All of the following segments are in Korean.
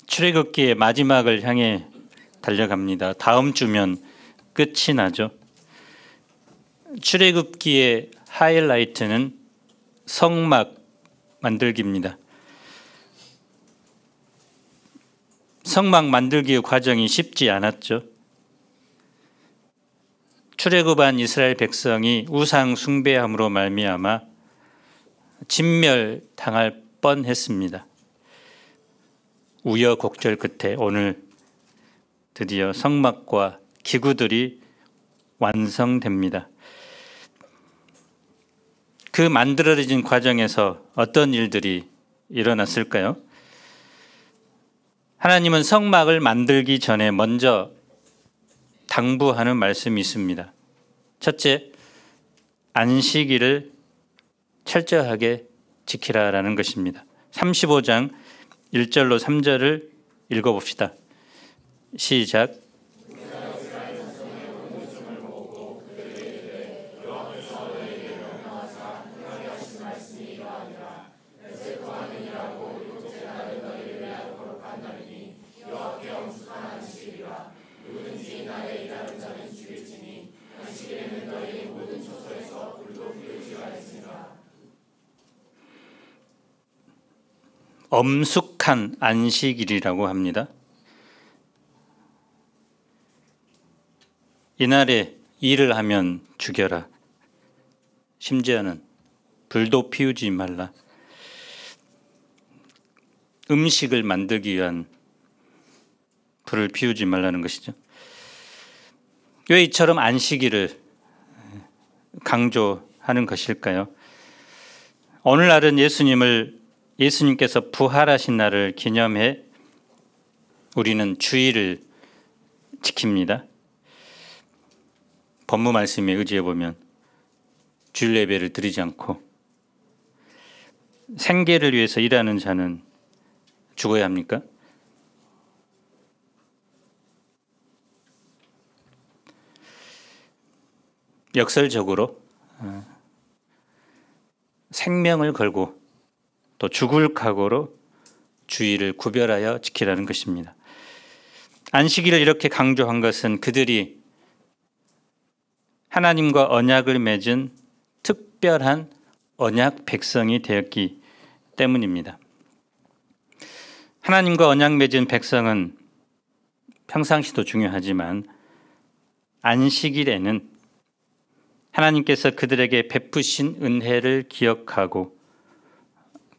출애굽기의 마지막을 향해 달려갑니다. 다음 주면 끝이 나죠. 출애굽기의 하이라이트는 성막 만들기입니다. 성막 만들기의 과정이 쉽지 않았죠. 출애굽한 이스라엘 백성이 우상 숭배함으로 말미암아 진멸당할 뻔했습니다. 우여곡절 끝에 오늘 드디어 성막과 기구들이 완성됩니다. 그 만들어진 과정에서 어떤 일들이 일어났을까요? 하나님은 성막을 만들기 전에 먼저 당부하는 말씀이 있습니다. 첫째, 안식일을 철저하게 지키라라는 것입니다. 35장 1절로 3절을 읽어봅시다. 시작. 엄숙한 안식일이라고 합니다. 이날에 일을 하면 죽여라. 심지어는 불도 피우지 말라. 음식을 만들기 위한 불을 피우지 말라는 것이죠. 왜 이처럼 안식일을 강조하는 것일까요? 오늘날은 예수님께서 부활하신 날을 기념해 우리는 주일을 지킵니다. 법무 말씀에 의지해 보면 주일 예배를 드리지 않고 생계를 위해서 일하는 자는 죽어야 합니까? 역설적으로 생명을 걸고 또 죽을 각오로 주일을 구별하여 지키라는 것입니다. 안식일을 이렇게 강조한 것은 그들이 하나님과 언약을 맺은 특별한 언약 백성이 되었기 때문입니다. 하나님과 언약 맺은 백성은 평상시도 중요하지만 안식일에는 하나님께서 그들에게 베푸신 은혜를 기억하고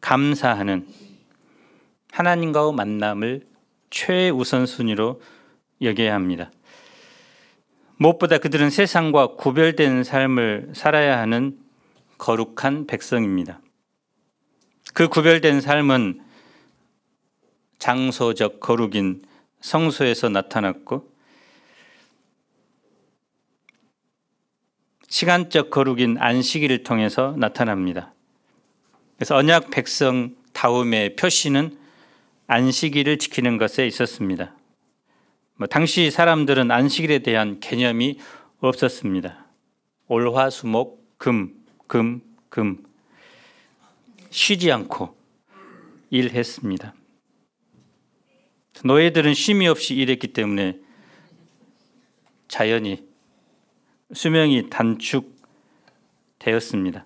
감사하는 하나님과의 만남을 최우선순위로 여겨야 합니다. 무엇보다 그들은 세상과 구별된 삶을 살아야 하는 거룩한 백성입니다. 그 구별된 삶은 장소적 거룩인 성소에서 나타났고 시간적 거룩인 안식일을 통해서 나타납니다. 그래서 언약 백성 다음의 표시는 안식일을 지키는 것에 있었습니다. 당시 사람들은 안식일에 대한 개념이 없었습니다. 올화수목 금 쉬지 않고 일했습니다. 노예들은 쉼이 없이 일했기 때문에 자연히 수명이 단축되었습니다.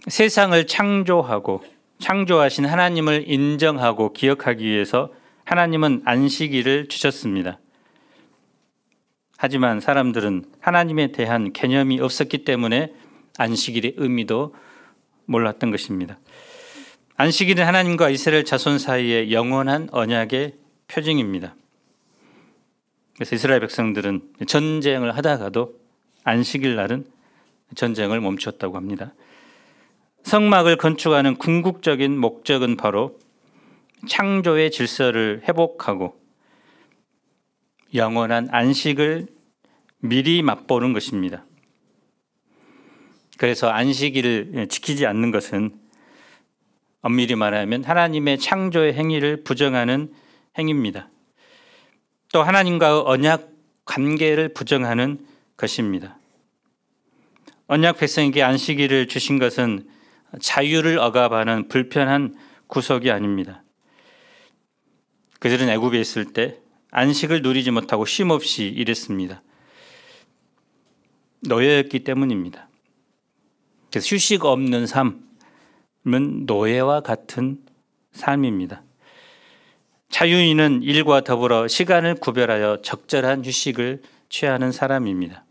세상을 창조하신 하나님을 인정하고 기억하기 위해서 하나님은 안식일을 주셨습니다. 하지만 사람들은 하나님에 대한 개념이 없었기 때문에 안식일의 의미도 몰랐던 것입니다. 안식일은 하나님과 이스라엘 자손 사이의 영원한 언약의 표징입니다. 그래서 이스라엘 백성들은 전쟁을 하다가도 안식일 날은 전쟁을 멈췄다고 합니다. 성막을 건축하는 궁극적인 목적은 바로 창조의 질서를 회복하고 영원한 안식을 미리 맛보는 것입니다. 그래서 안식일을 지키지 않는 것은 엄밀히 말하면 하나님의 창조의 행위를 부정하는 행위입니다. 또 하나님과의 언약 관계를 부정하는 것입니다. 언약 백성에게 안식일을 주신 것은 자유를 억압하는 불편한 구속이 아닙니다. 그들은 애굽에 있을 때 안식을 누리지 못하고 쉼없이 일했습니다. 노예였기 때문입니다. 그래서 휴식 없는 삶은 노예와 같은 삶입니다. 자유인은 일과 더불어 시간을 구별하여 적절한 휴식을 취하는 사람입니다.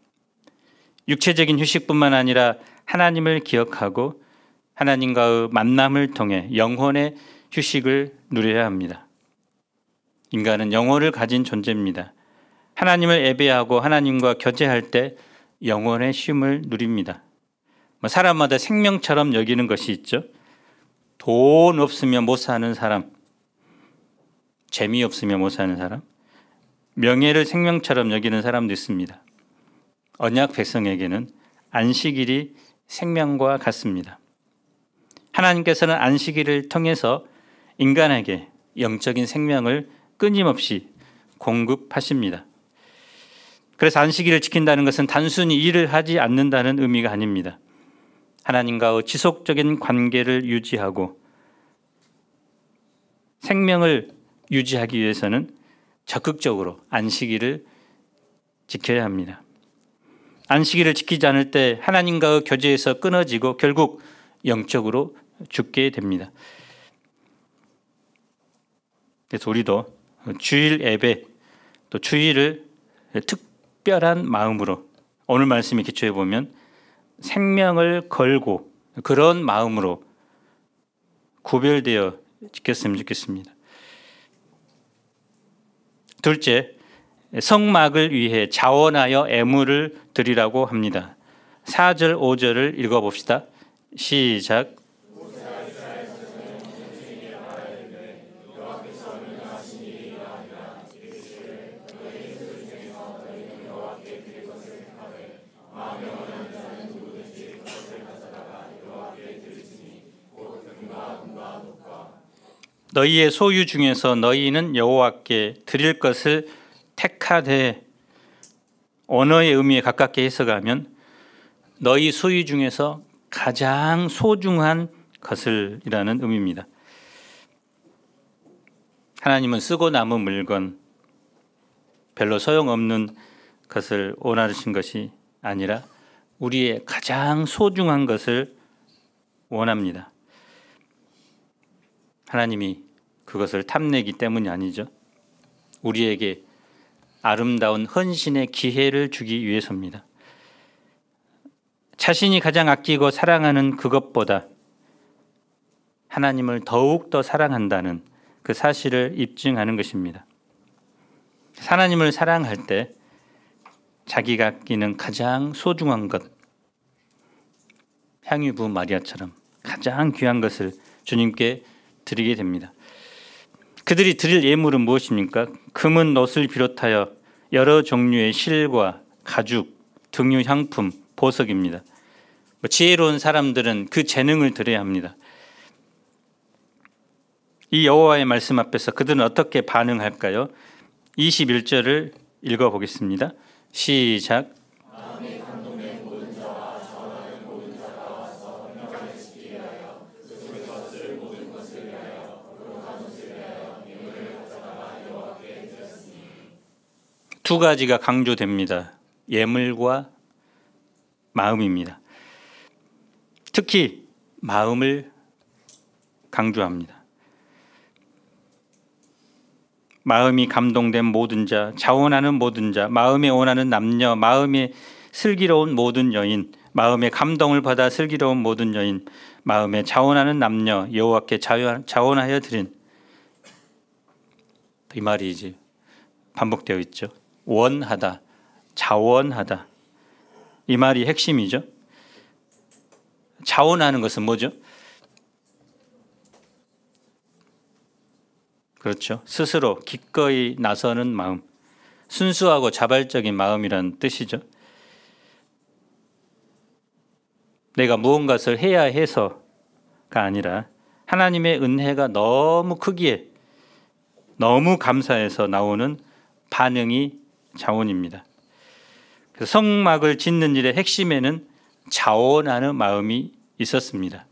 육체적인 휴식뿐만 아니라 하나님을 기억하고 하나님과의 만남을 통해 영혼의 휴식을 누려야 합니다. 인간은 영혼을 가진 존재입니다. 하나님을 예배하고 하나님과 교제할 때 영혼의 쉼을 누립니다. 사람마다 생명처럼 여기는 것이 있죠. 돈 없으면 못 사는 사람, 재미없으면 못 사는 사람, 명예를 생명처럼 여기는 사람도 있습니다. 언약 백성에게는 안식일이 생명과 같습니다. 하나님께서는 안식일을 통해서 인간에게 영적인 생명을 끊임없이 공급하십니다. 그래서 안식일을 지킨다는 것은 단순히 일을 하지 않는다는 의미가 아닙니다. 하나님과의 지속적인 관계를 유지하고 생명을 유지하기 위해서는 적극적으로 안식일을 지켜야 합니다. 안식일을 지키지 않을 때 하나님과의 교제에서 끊어지고 결국 영적으로 죽게 됩니다. 그래서 우리도 주일 예배 또 주일을 특별한 마음으로 오늘 말씀에 기초해 보면 생명을 걸고 그런 마음으로 구별되어 지켰으면 좋겠습니다. 둘째, 성막을 위해 자원하여 애물을 드리라고 합니다. 4절, 5절을 읽어봅시다. 시작. 너희의 소유 중에서 너희는 여호와께 드릴 것을 택하되, 언어의 의미에 가깝게 해석하면 너희 소유 중에서 가장 소중한 것을 이라는 의미입니다. 하나님은 쓰고 남은 물건, 별로 소용없는 것을 원하신 것이 아니라 우리의 가장 소중한 것을 원합니다. 하나님이 그것을 탐내기 때문이 아니죠. 우리에게 아름다운 헌신의 기회를 주기 위해서입니다. 자신이 가장 아끼고 사랑하는 그것보다 하나님을 더욱더 사랑한다는 그 사실을 입증하는 것입니다. 하나님을 사랑할 때 자기가 아끼는 가장 소중한 것, 향유 부은 마리아처럼 가장 귀한 것을 주님께 드리게 됩니다. 그들이 드릴 예물은 무엇입니까? 금은 놋을 비롯하여 여러 종류의 실과 가죽, 등유 향품, 보석입니다. 지혜로운 사람들은 그 재능을 드려야 합니다. 이 여호와의 말씀 앞에서 그들은 어떻게 반응할까요? 21절을 읽어보겠습니다. 시작. 두 가지가 강조됩니다. 예물과 마음입니다. 특히 마음을 강조합니다. 마음이 감동된 모든 자, 자원하는 모든 자, 마음에 원하는 남녀, 마음에 슬기로운 모든 여인, 마음에 감동을 받아 슬기로운 모든 여인, 마음에 자원하는 남녀, 여호와께 자원하여 드린, 이 말이 이제 반복되어 있죠. 원하다, 자원하다, 이 말이 핵심이죠. 자원하는 것은 뭐죠? 그렇죠. 스스로 기꺼이 나서는 마음, 순수하고 자발적인 마음이라는 뜻이죠. 내가 무언가를 해야 해서가 아니라 하나님의 은혜가 너무 크기에 너무 감사해서 나오는 반응이 자원입니다. 그래서 성막을 짓는 일의 핵심에는 자원하는 마음이 있었습니다.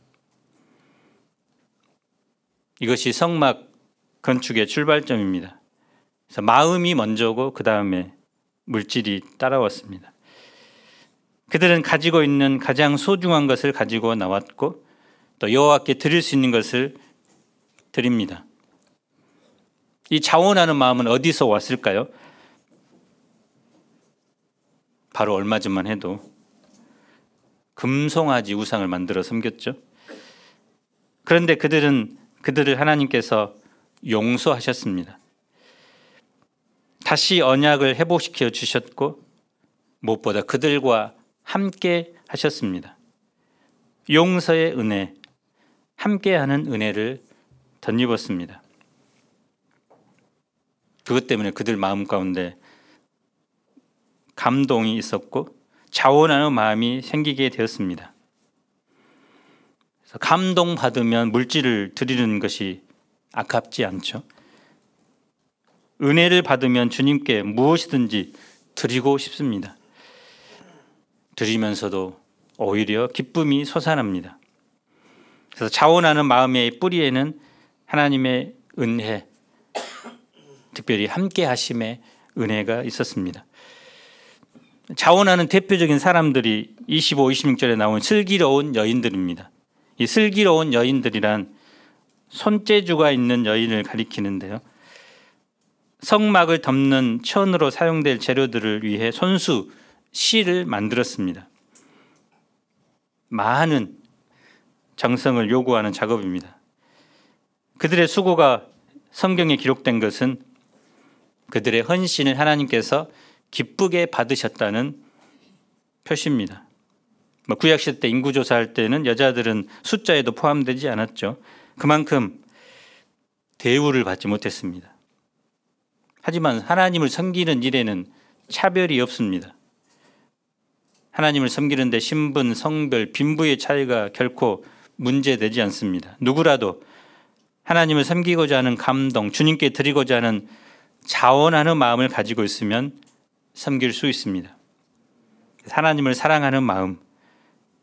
이것이 성막 건축의 출발점입니다. 그래서 마음이 먼저고 그 다음에 물질이 따라왔습니다. 그들은 가지고 있는 가장 소중한 것을 가지고 나왔고 또 여호와께 드릴 수 있는 것을 드립니다. 이 자원하는 마음은 어디서 왔을까요? 바로 얼마 전만 해도 금송아지 우상을 만들어 섬겼죠. 그런데 그들을 하나님께서 용서하셨습니다. 다시 언약을 회복시켜 주셨고 무엇보다 그들과 함께 하셨습니다. 용서의 은혜, 함께하는 은혜를 덧입었습니다. 그것 때문에 그들 마음 가운데 감동이 있었고 자원하는 마음이 생기게 되었습니다. 그래서 감동받으면 물질을 드리는 것이 아깝지 않죠. 은혜를 받으면 주님께 무엇이든지 드리고 싶습니다. 드리면서도 오히려 기쁨이 솟아납니다. 그래서 자원하는 마음의 뿌리에는 하나님의 은혜, 특별히 함께 하심의 은혜가 있었습니다. 자원하는 대표적인 사람들이 25, 26절에 나온 슬기로운 여인들입니다. 이 슬기로운 여인들이란 손재주가 있는 여인을 가리키는데요. 성막을 덮는 천으로 사용될 재료들을 위해 손수 실을 만들었습니다. 많은 정성을 요구하는 작업입니다. 그들의 수고가 성경에 기록된 것은 그들의 헌신을 하나님께서 기쁘게 받으셨다는 표시입니다. 구약시대 때 인구조사할 때는 여자들은 숫자에도 포함되지 않았죠. 그만큼 대우를 받지 못했습니다. 하지만 하나님을 섬기는 일에는 차별이 없습니다. 하나님을 섬기는 데 신분, 성별, 빈부의 차이가 결코 문제되지 않습니다. 누구라도 하나님을 섬기고자 하는 감동, 주님께 드리고자 하는 자원하는 마음을 가지고 있으면 섬길 수 있습니다. 하나님을 사랑하는 마음,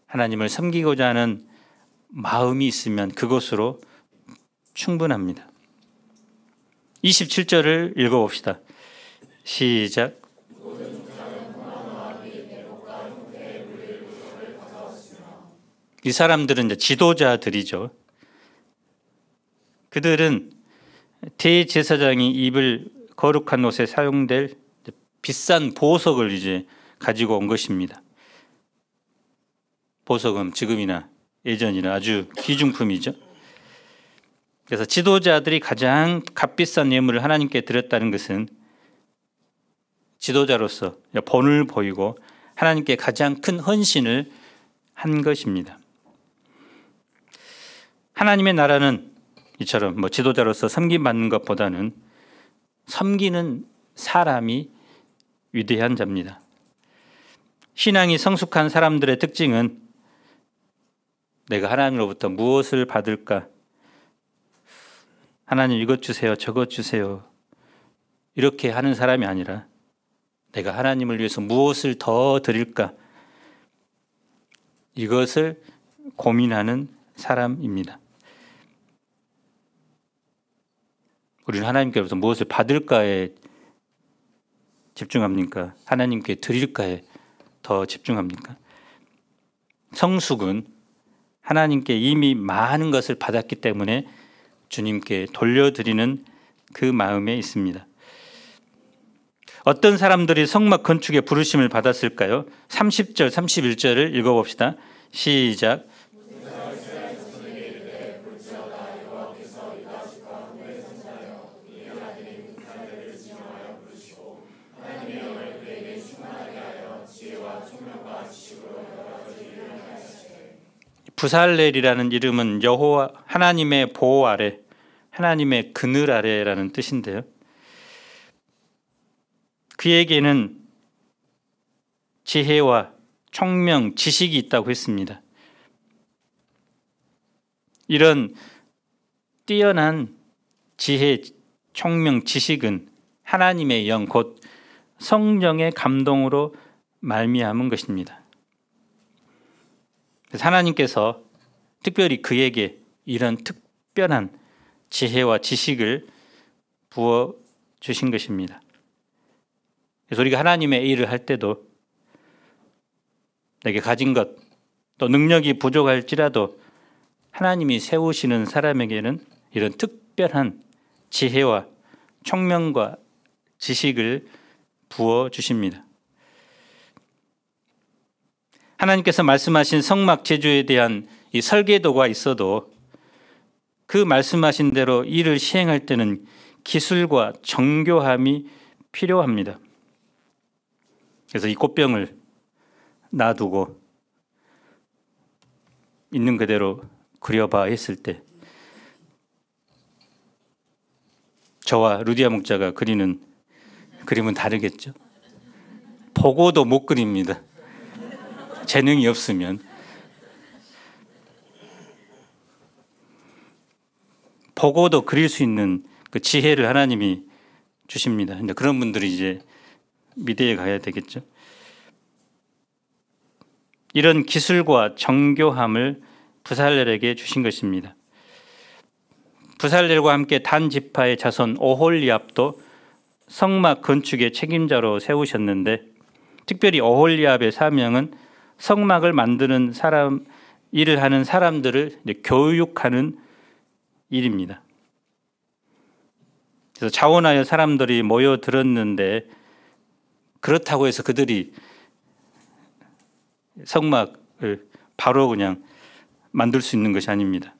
하나님을 섬기고자 하는 마음이 있으면 그것으로 충분합니다. 27절을 읽어봅시다. 시작. 이 사람들은 이제 지도자들이죠. 그들은 대제사장이 입을 거룩한 옷에 사용될 비싼 보석을 이제 가지고 온 것입니다. 보석은 지금이나 예전이나 아주 귀중품이죠. 그래서 지도자들이 가장 값비싼 예물을 하나님께 드렸다는 것은 지도자로서 본을 보이고 하나님께 가장 큰 헌신을 한 것입니다. 하나님의 나라는 이처럼 지도자로서 섬김받는 것보다는 섬기는 사람이 위대한 자입니다. 신앙이 성숙한 사람들의 특징은 내가 하나님으로부터 무엇을 받을까? 하나님 이것 주세요, 저것 주세요. 이렇게 하는 사람이 아니라 내가 하나님을 위해서 무엇을 더 드릴까? 이것을 고민하는 사람입니다. 우리는 하나님께로부터 무엇을 받을까에 집중합니까? 하나님께 드릴까에 더 집중합니까? 성숙은 하나님께 이미 많은 것을 받았기 때문에 주님께 돌려드리는 그 마음에 있습니다. 어떤 사람들이 성막 건축의 부르심을 받았을까요? 30절, 31절을 읽어봅시다. 시작. 부살렐이라는 이름은 여호와 하나님의 보호 아래, 하나님의 그늘 아래라는 뜻인데요. 그에게는 지혜와 총명, 지식이 있다고 했습니다. 이런 뛰어난 지혜, 총명, 지식은 하나님의 영, 곧 성령의 감동으로 말미암은 것입니다. 그래서 하나님께서 특별히 그에게 이런 특별한 지혜와 지식을 부어 주신 것입니다. 그래서 우리가 하나님의 일을 할 때도 내게 가진 것, 또 능력이 부족할지라도 하나님이 세우시는 사람에게는 이런 특별한 지혜와 총명과 지식을 부어주십니다. 하나님께서 말씀하신 성막 제조에 대한 이 설계도가 있어도 그 말씀하신 대로 일을 시행할 때는 기술과 정교함이 필요합니다. 그래서 이 꽃병을 놔두고 있는 그대로 그려봐 했을 때 저와 루디아 목자가 그리는 그림은 다르겠죠. 보고도 못 그립니다. 재능이 없으면. 보고도 그릴 수 있는 그 지혜를 하나님이 주십니다. 근데 그런 분들이 이제 미대에 가야 되겠죠. 이런 기술과 정교함을 부살렐에게 주신 것입니다. 부살렐과 함께 단 지파의 자손 오홀리압도 성막 건축의 책임자로 세우셨는데, 특별히 오홀리압의 사명은 성막을 만드는 사람, 일을 하는 사람들을 교육하는 일입니다. 그래서 자원하여 사람들이 모여들었는데 그렇다고 해서 그들이 성막을 바로 그냥 만들 수 있는 것이 아닙니다.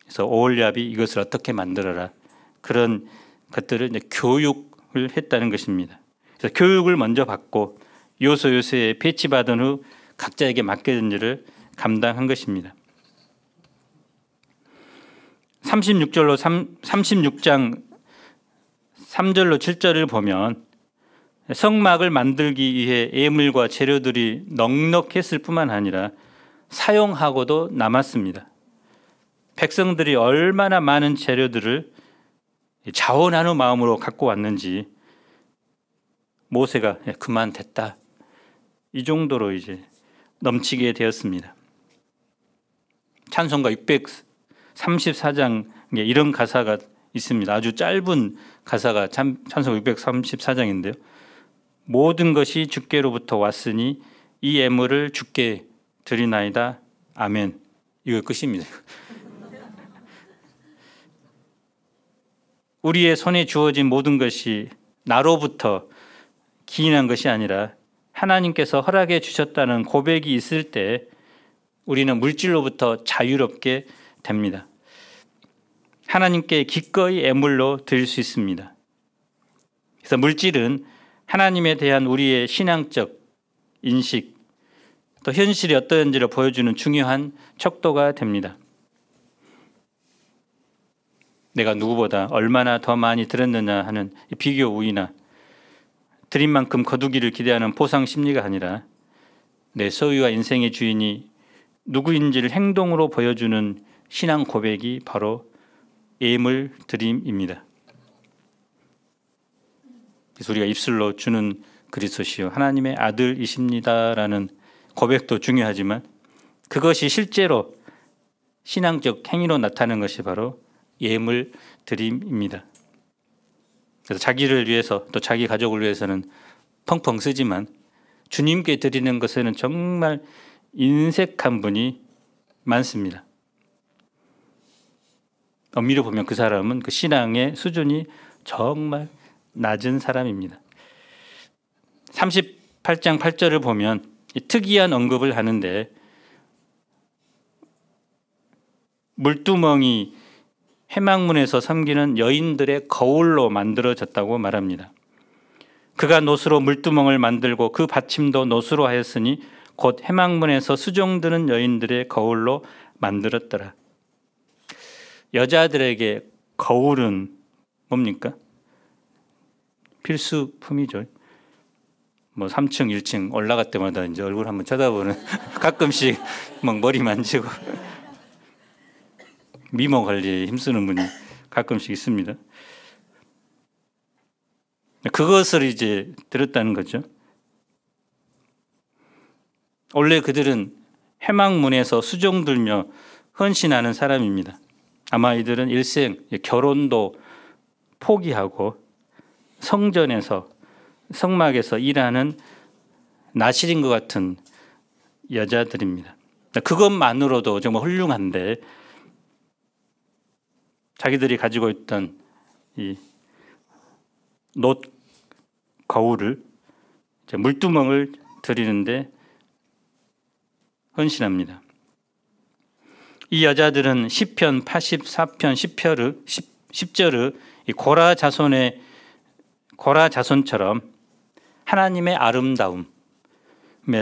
그래서 오홀리압이 이것을 어떻게 만들어라, 그런 것들을 이제 교육을 했다는 것입니다. 그래서 교육을 먼저 받고 요소에 배치받은 후 각자에게 맡겨진 일을 감당한 것입니다. 36장 3절로 7절을 보면 성막을 만들기 위해 예물과 재료들이 넉넉했을 뿐만 아니라 사용하고도 남았습니다. 백성들이 얼마나 많은 재료들을 자원하는 마음으로 갖고 왔는지 모세가 그만 됐다, 이 정도로 이제 넘치게 되었습니다. 찬송가 634장에 이런 가사가 있습니다. 아주 짧은 가사가 찬송가 634장인데요. 모든 것이 주께로부터 왔으니 이 예물을 주께 드리나이다. 아멘. 이거 끝입니다. 우리의 손에 주어진 모든 것이 나로부터 기인한 것이 아니라 하나님께서 허락해 주셨다는 고백이 있을 때 우리는 물질로부터 자유롭게 됩니다. 하나님께 기꺼이 예물로 드릴 수 있습니다. 그래서 물질은 하나님에 대한 우리의 신앙적 인식, 또 현실이 어떠한지를 보여주는 중요한 척도가 됩니다. 내가 누구보다 얼마나 더 많이 드렸느냐 하는 비교 우위나 드린 만큼 거두기를 기대하는 보상 심리가 아니라 내 소유와 인생의 주인이 누구인지를 행동으로 보여주는 신앙 고백이 바로 예물 드림입니다. 그래서 우리가 입술로 주는 그리스도시요 하나님의 아들이십니다라는 고백도 중요하지만 그것이 실제로 신앙적 행위로 나타나는 것이 바로 예물 드림입니다. 그래서 자기를 위해서 또 자기 가족을 위해서는 펑펑 쓰지만 주님께 드리는 것에는 정말 인색한 분이 많습니다. 엄밀히 보면 그 사람은 그 신앙의 수준이 정말 낮은 사람입니다. 38장 8절을 보면 특이한 언급을 하는데 물두멍이 회막문에서 섬기는 여인들의 거울로 만들어졌다고 말합니다. 그가 노수로 물두멍을 만들고 그 받침도 노수로 하였으니 곧 회막문에서 수종드는 여인들의 거울로 만들었더라. 여자들에게 거울은 뭡니까? 필수품이죠. 뭐 3층, 1층 올라갈 때마다 이제 얼굴 한번 쳐다보는 가끔씩 막 머리 만지고 미모 관리에 힘쓰는 분이 가끔씩 있습니다. 그것을 이제 들었다는 거죠. 원래 그들은 회막문에서 수종 들며 헌신하는 사람입니다. 아마 이들은 일생 결혼도 포기하고 성전에서 성막에서 일하는 나실인 것 같은 여자들입니다. 그것만으로도 정말 훌륭한데 자기들이 가지고 있던 이 놋 거울을 물두멍을 드리는데 헌신합니다. 이 여자들은 시편 84편 10절의 고라 자손처럼 하나님의 아름다움에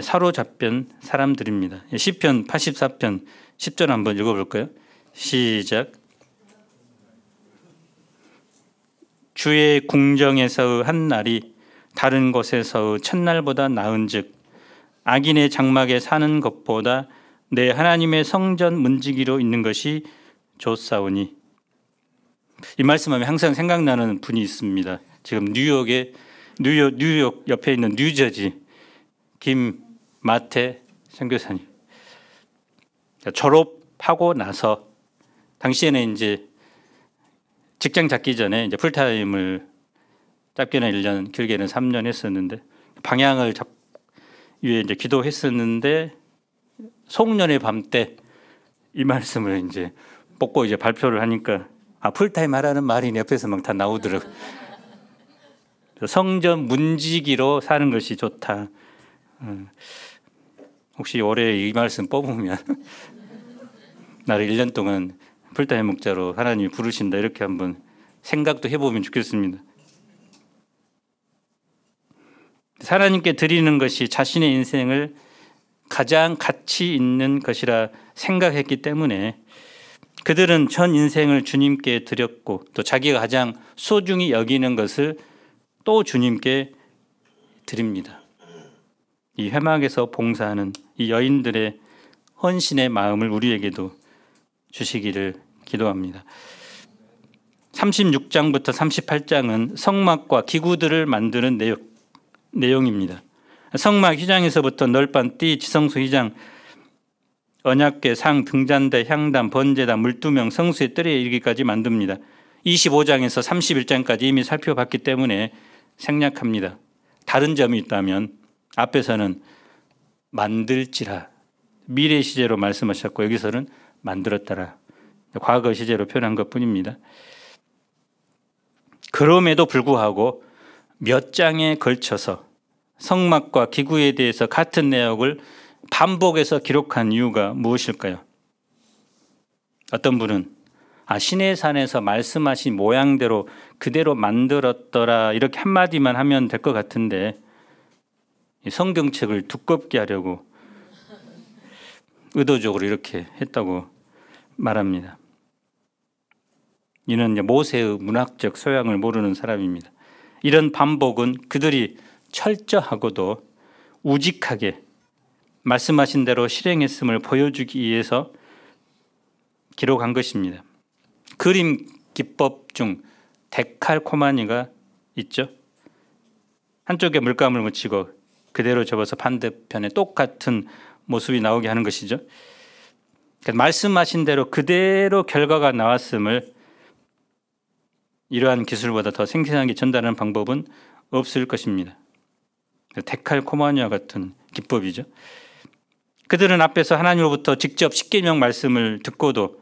사로잡힌 사람들입니다. 시편 84편 10절 한번 읽어볼까요? 시작. 주의 궁정에서의 한 날이 다른 곳에서의 첫날보다 나은즉 악인의 장막에 사는 것보다 내 하나님의 성전 문지기로 있는 것이 좋사오니. 이 말씀하면 항상 생각나는 분이 있습니다. 지금 뉴욕 옆에 있는 뉴저지 김마태 선교사님. 졸업하고 나서 당시에는 이제 직장 잡기 전에 이제 풀타임을 짧게는 1년, 길게는 3년 했었는데 방향을 위해 이제 기도했었는데 송년회 밤 때 이 말씀을 이제 뽑고 이제 발표를 하니까 풀타임 하라는 말이 옆에서 막 다 나오더라고요. 성전 문지기로 사는 것이 좋다. 혹시 올해 이 말씀 뽑으면 나를 1년 동안 풀타임 목자로 하나님이 부르신다 이렇게 한번 생각도 해보면 좋겠습니다. 하나님께 드리는 것이 자신의 인생을 가장 가치 있는 것이라 생각했기 때문에 그들은 전 인생을 주님께 드렸고 또 자기가 가장 소중히 여기는 것을 또 주님께 드립니다. 이 회막에서 봉사하는 이 여인들의 헌신의 마음을 우리에게도 주시기를 기도합니다. 36장부터 38장은 성막과 기구들을 만드는 내용입니다. 성막 휘장에서부터 널빤 띠, 지성소 휘장, 언약궤, 상, 등잔대, 향단, 번제단, 물두명, 성수의 뜰에 이르기까지 만듭니다. 25장에서 31장까지 이미 살펴봤기 때문에 생략합니다. 다른 점이 있다면 앞에서는 만들지라 미래 시제로 말씀하셨고 여기서는 만들었더라 과거 시제로 표현한 것뿐입니다. 그럼에도 불구하고 몇 장에 걸쳐서 성막과 기구에 대해서 같은 내용을 반복해서 기록한 이유가 무엇일까요? 어떤 분은 시내산에서 말씀하신 모양대로 그대로 만들었더라 이렇게 한마디만 하면 될 것 같은데 성경책을 두껍게 하려고 의도적으로 이렇게 했다고 말합니다. 이는 모세의 문학적 소양을 모르는 사람입니다. 이런 반복은 그들이 철저하고도 우직하게 말씀하신 대로 실행했음을 보여주기 위해서 기록한 것입니다. 그림 기법 중 데칼코마니가 있죠. 한쪽에 물감을 묻히고 그대로 접어서 반대편에 똑같은 모습이 나오게 하는 것이죠. 말씀하신 대로 그대로 결과가 나왔음을 이러한 기술보다 더 생생하게 전달하는 방법은 없을 것입니다. 데칼코마니와 같은 기법이죠. 그들은 앞에서 하나님으로부터 직접 십계명 말씀을 듣고도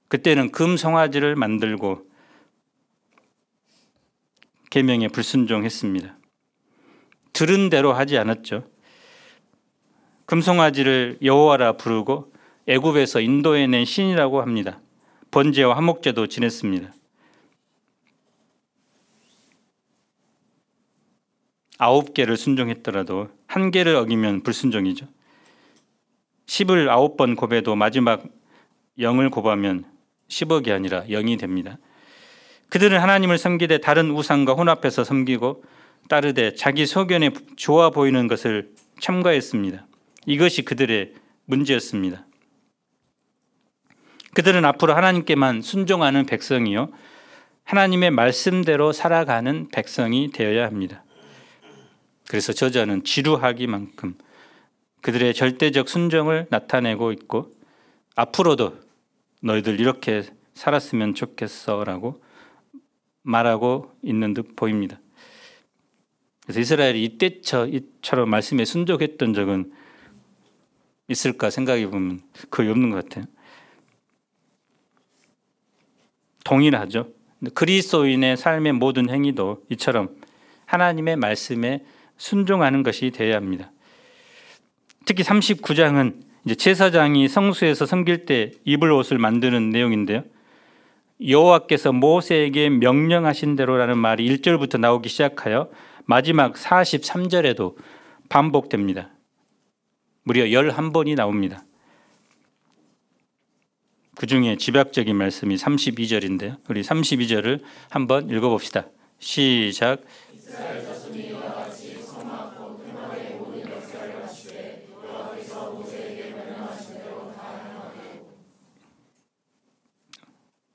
그때는 금송아지를 만들고 계명에 불순종했습니다. 들은 대로 하지 않았죠. 금송아지를 여호와라 부르고 애굽에서 인도해낸 신이라고 합니다. 번제와 화목제도 지냈습니다. 9개를 순종했더라도 1개를 어기면 불순종이죠. 10을 9번 곱해도 마지막 0을 곱하면 10억이 아니라 0이 됩니다. 그들은 하나님을 섬기되 다른 우상과 혼합해서 섬기고 따르되 자기 소견에 좋아 보이는 것을 첨가했습니다. 이것이 그들의 문제였습니다. 그들은 앞으로 하나님께만 순종하는 백성이요 하나님의 말씀대로 살아가는 백성이 되어야 합니다. 그래서 저자는 지루하기만큼 그들의 절대적 순종을 나타내고 있고 앞으로도 너희들 이렇게 살았으면 좋겠어라고 말하고 있는 듯 보입니다. 그래서 이스라엘이 이때처럼 말씀에 순종했던 적은 있을까 생각해 보면 거의 없는 것 같아요. 동일하죠. 그리스도인의 삶의 모든 행위도 이처럼 하나님의 말씀에 순종하는 것이 되어야 합니다. 특히 39장은 이제 제사장이 성소에서 섬길 때 입을 옷을 만드는 내용인데요. 여호와께서 모세에게 명령하신 대로라는 말이 1절부터 나오기 시작하여 마지막 43절에도 반복됩니다. 무려 11번이 나옵니다. 그 중에 집약적인 말씀이 32절인데요. 우리 32절을 한번 읽어봅시다. 시작.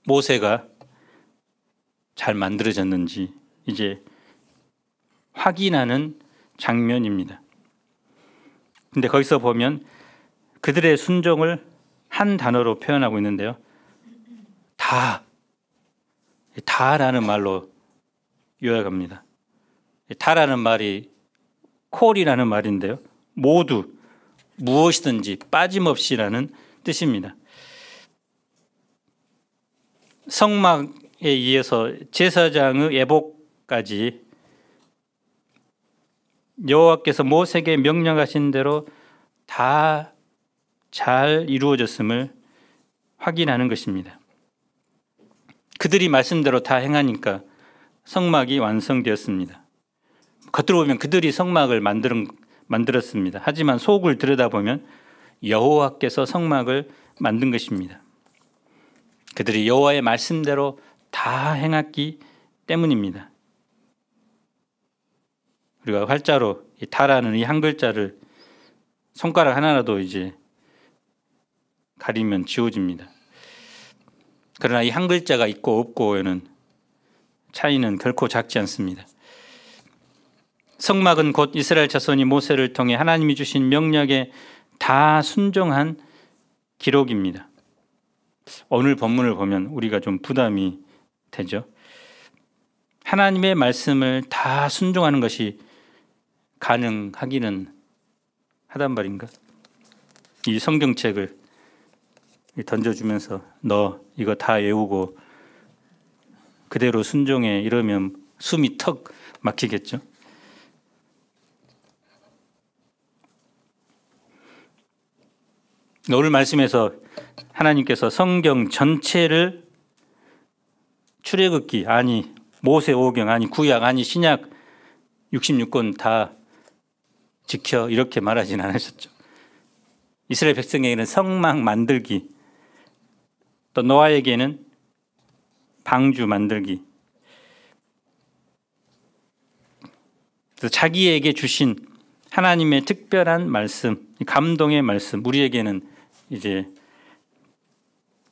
모세가 잘 만들어졌는지 이제 확인하는 장면입니다. 근데 거기서 보면 그들의 순종을 한 단어로 표현하고 있는데요. 다라는 말로 요약합니다. 다라는 말이 콜이라는 말인데요. 모두, 무엇이든지 빠짐없이라는 뜻입니다. 성막에 의해서 제사장의 예복까지 여호와께서 모세에게 명령하신 대로 다 잘 이루어졌음을 확인하는 것입니다. 그들이 말씀대로 다 행하니까 성막이 완성되었습니다. 겉으로 보면 그들이 성막을 만들었습니다. 하지만 속을 들여다보면 여호와께서 성막을 만든 것입니다. 그들이 여호와의 말씀대로 다 행했기 때문입니다. 우리가 활자로 다라는 이 한 글자를 손가락 하나라도 이제 가리면 지워집니다. 그러나 이 한 글자가 있고 없고에는 차이는 결코 작지 않습니다. 성막은 곧 이스라엘 자손이 모세를 통해 하나님이 주신 명령에 다 순종한 기록입니다. 오늘 본문을 보면 우리가 좀 부담이 되죠. 하나님의 말씀을 다 순종하는 것이 가능하기는 하단 말인가? 이 성경책을 던져주면서 너 이거 다 외우고 그대로 순종해 이러면 숨이 턱 막히겠죠. 오늘 말씀에서 하나님께서 성경 전체를 출애굽기 아니 모세오경 아니 구약 아니 신약 66권 다 지켜 이렇게 말하진 않으셨죠. 이스라엘 백성에게는 성막 만들기, 또 노아에게는 방주 만들기, 그래서 자기에게 주신 하나님의 특별한 말씀, 감동의 말씀, 우리에게는 이제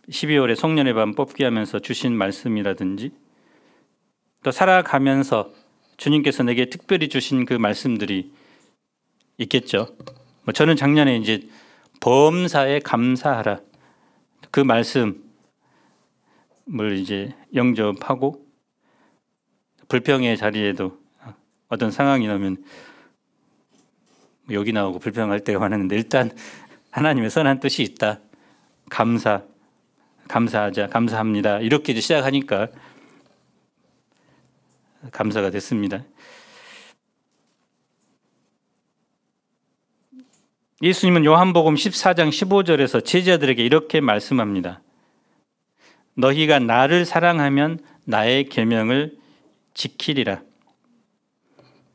12월에 송년회 밤 뽑기 하면서 주신 말씀이라든지 또 살아가면서 주님께서 내게 특별히 주신 그 말씀들이 있겠죠. 저는 작년에 이제 범사에 감사하라 그 말씀을 이제 영접하고 불평의 자리에도 어떤 상황이 나면 여기 나오고 불평할 때가 많았는데 일단 하나님의 선한 뜻이 있다. 감사하자, 감사합니다. 이렇게 시작하니까 감사가 됐습니다. 예수님은 요한복음 14장 15절에서 제자들에게 이렇게 말씀합니다. 너희가 나를 사랑하면 나의 계명을 지키리라.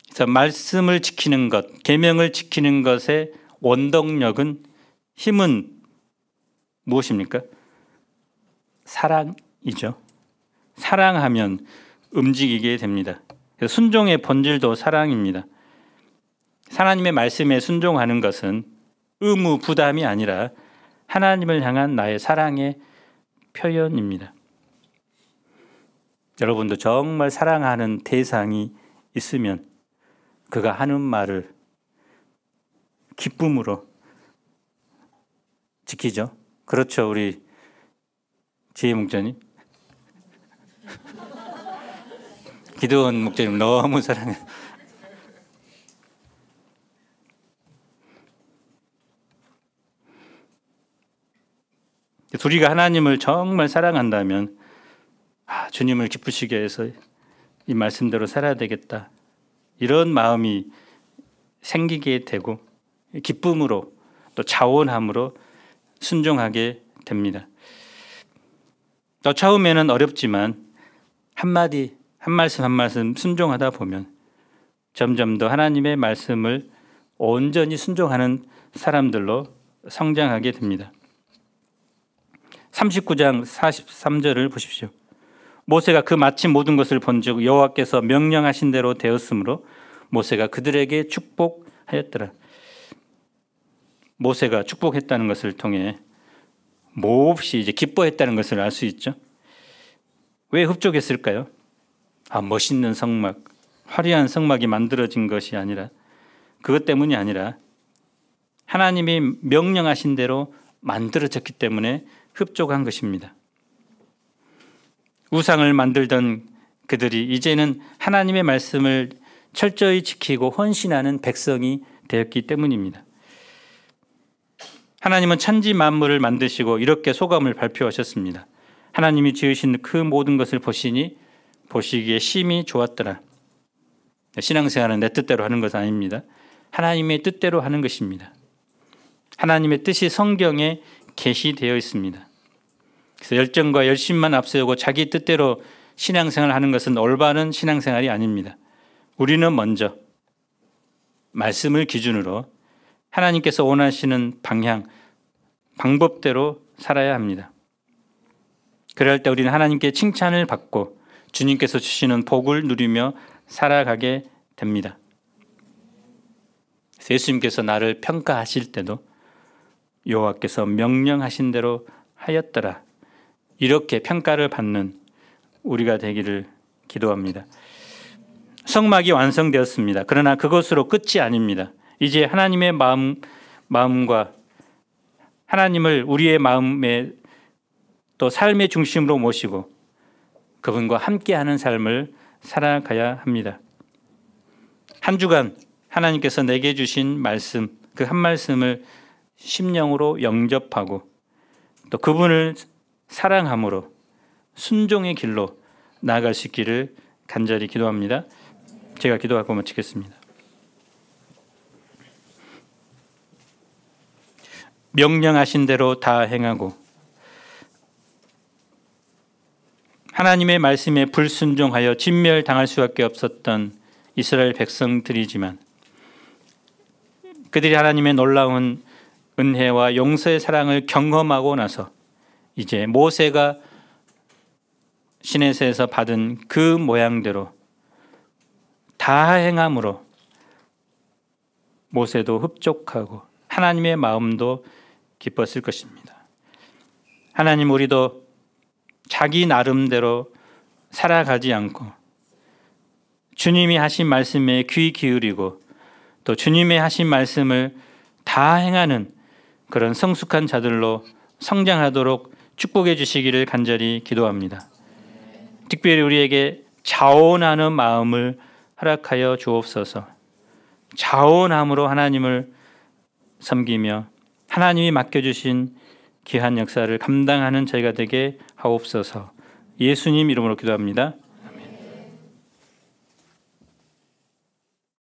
그래서 말씀을 지키는 것, 계명을 지키는 것의 원동력은 힘은 무엇입니까? 사랑이죠. 사랑하면 움직이게 됩니다. 순종의 본질도 사랑입니다. 하나님의 말씀에 순종하는 것은 의무 부담이 아니라 하나님을 향한 나의 사랑의 표현입니다. 여러분도 정말 사랑하는 대상이 있으면 그가 하는 말을 기쁨으로 지키죠. 그렇죠, 우리 지혜 목자님. 기도원 목사님 너무 사랑해요. 우리가 하나님을 정말 사랑한다면 주님을 기쁘시게 해서 이 말씀대로 살아야 되겠다, 이런 마음이 생기게 되고 기쁨으로 또 자원함으로 순종하게 됩니다. 또 처음에는 어렵지만 한마디 한 말씀 순종하다 보면 점점 더 하나님의 말씀을 온전히 순종하는 사람들로 성장하게 됩니다. 39장 43절을 보십시오. 모세가 그 마침 모든 것을 본즉 여호와께서 명령하신 대로 되었으므로 모세가 그들에게 축복하였더라. 모세가 축복했다는 것을 통해 몹시 이제 기뻐했다는 것을 알 수 있죠. 왜 흡족했을까요? 멋있는 성막, 화려한 성막이 만들어진 것이 아니라, 그것 때문이 아니라 하나님이 명령하신 대로 만들어졌기 때문에 흡족한 것입니다. 우상을 만들던 그들이 이제는 하나님의 말씀을 철저히 지키고 헌신하는 백성이 되었기 때문입니다. 하나님은 천지 만물을 만드시고 이렇게 소감을 발표하셨습니다. 하나님이 지으신 그 모든 것을 보시니 보시기에 심히 좋았더라. 신앙생활은 내 뜻대로 하는 것은 아닙니다. 하나님의 뜻대로 하는 것입니다. 하나님의 뜻이 성경에 계시되어 있습니다. 그래서 열정과 열심만 앞세우고 자기 뜻대로 신앙생활을 하는 것은 올바른 신앙생활이 아닙니다. 우리는 먼저 말씀을 기준으로 하나님께서 원하시는 방향, 방법대로 살아야 합니다. 그럴 때 우리는 하나님께 칭찬을 받고 주님께서 주시는 복을 누리며 살아가게 됩니다. 예수님께서 나를 평가하실 때도 여호와께서 명령하신 대로 하였더라, 이렇게 평가를 받는 우리가 되기를 기도합니다. 성막이 완성되었습니다. 그러나 그것으로 끝이 아닙니다. 이제 하나님의 마음과 하나님을 우리의 마음에 또 삶의 중심으로 모시고 그분과 함께하는 삶을 살아가야 합니다. 한 주간 하나님께서 내게 주신 말씀, 그 한 말씀을 심령으로 영접하고 또 그분을 사랑함으로 순종의 길로 나아갈 수 있기를 간절히 기도합니다. 제가 기도하고 마치겠습니다. 명령하신 대로 다 행하고 하나님의 말씀에 불순종하여 진멸당할 수밖에 없었던 이스라엘 백성들이지만 그들이 하나님의 놀라운 은혜와 용서의 사랑을 경험하고 나서 이제 모세가 시내산에서 받은 그 모양대로 다 행함으로 모세도 흡족하고 하나님의 마음도 기뻤을 것입니다. 하나님, 우리도 자기 나름대로 살아가지 않고 주님이 하신 말씀에 귀 기울이고 또 주님의 하신 말씀을 다 행하는 그런 성숙한 자들로 성장하도록 축복해 주시기를 간절히 기도합니다. 특별히 우리에게 자원하는 마음을 허락하여 주옵소서. 자원함으로 하나님을 섬기며 하나님이 맡겨주신 귀한 역사를 감당하는 저희가 되게 하옵소서. 예수님 이름으로 기도합니다.